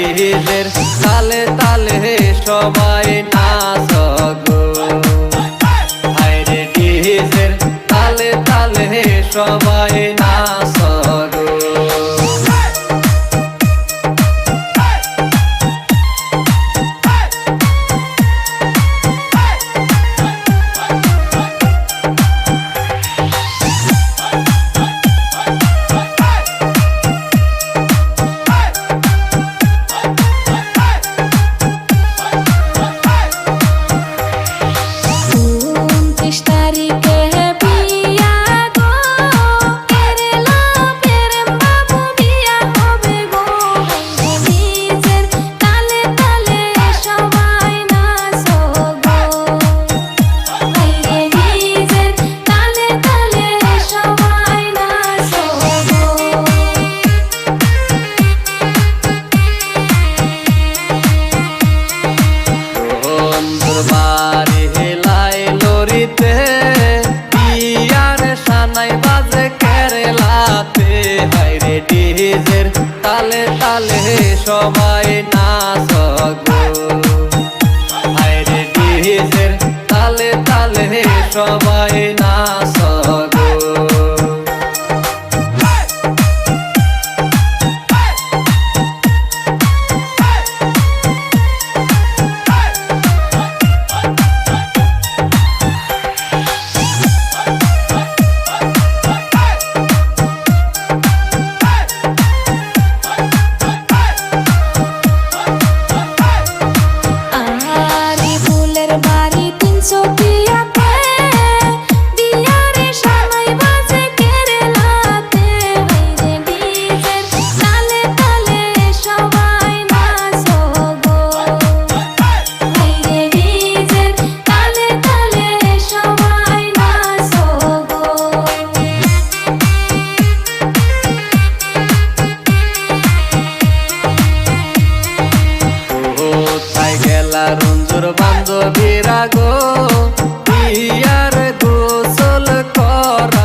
ডিজের তালে তালে সবাই নাচ গো, হায়রে ডিজের তালে তালে সবাই নাচ গো। বাড়ি হেলাই লরিতে বিয়ার সানাই বাজে কেরালাতে, হায়রে ডিজের তালে তালে সবাই নাচ গো, হায়রে ডিজের তালে তালে সবাই নাচ গো। রঞ্জুর বান্ধবীরা গো